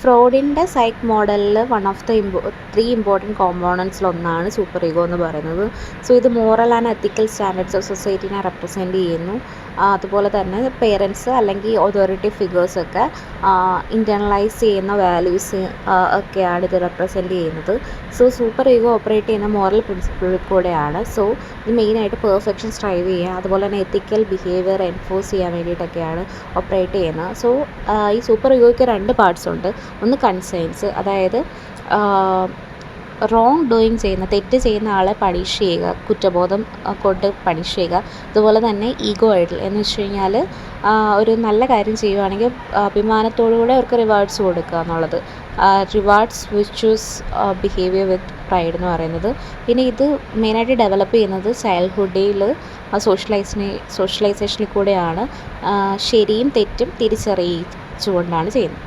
ഫ്രോഡിൻ്റെ psyche മോഡലിൽ one of the 3 important കോമ്പോണൻസിലൊന്നാണ് super ego എന്ന് പറയുന്നത്. സോ ഇത് moral and ethical standards of സൊസൈറ്റീനെ റെപ്രസെൻറ്റ് ചെയ്യുന്നു. അതുപോലെ തന്നെ പേരൻസ് അല്ലെങ്കിൽ അതോറിറ്റി ഫിഗേഴ്സൊക്കെ ഇൻറ്റേർണലൈസ് ചെയ്യുന്ന വാല്യൂസ് ഒക്കെയാണ് ഇത് റെപ്രസെൻറ്റ് ചെയ്യുന്നത്. സോ സൂപ്പർ ഈഗോ ഓപ്പറേറ്റ് ചെയ്യുന്ന മോറൽ പ്രിൻസിപ്പിൾ കൂടെയാണ്. സോ ഇത് മെയിനായിട്ട് പെർഫെക്ഷൻ സ്ട്രൈവ് ചെയ്യുക, അതുപോലെ തന്നെ എത്തിക്കൽ ബിഹേവിയർ എൻഫോഴ്സ് ചെയ്യാൻ വേണ്ടിയിട്ടൊക്കെയാണ് ഓപ്പറേറ്റ് ചെയ്യുന്നത്. സോ ഈ സൂപ്പർ ഈഗോയ്ക്ക് 2 പാർട്സ് ഉണ്ട്. ഒന്ന് കൺസേൺസ്, അതായത് റോങ് ഡൂയിങ് ചെയ്യുന്ന തെറ്റ് ചെയ്യുന്ന ആളെ പണിഷ് ചെയ്യുക, കുറ്റബോധം കൊണ്ട് പണിഷ് ചെയ്യുക. അതുപോലെ തന്നെ ഈഗോ ഐഡൽ എന്ന് വെച്ച് കഴിഞ്ഞാൽ ഒരു നല്ല കാര്യം ചെയ്യുകയാണെങ്കിൽ അഭിമാനത്തോടുകൂടെ അവർക്ക് റിവാർഡ്സ് കൊടുക്കുക എന്നുള്ളത്. Rewards which choose behaviour with pride എന്ന് പറയുന്നത്. പിന്നെ ഇത് മെയിനായിട്ട് ഡെവലപ്പ് ചെയ്യുന്നത് ചൈൽഡ്ഹുഡിൽ സോഷ്യലൈസേഷനിൽ കൂടെയാണ്. ശരിയും തെറ്റും തിരിച്ചറിയിച്ചുകൊണ്ടാണ് ചെയ്യുന്നത്.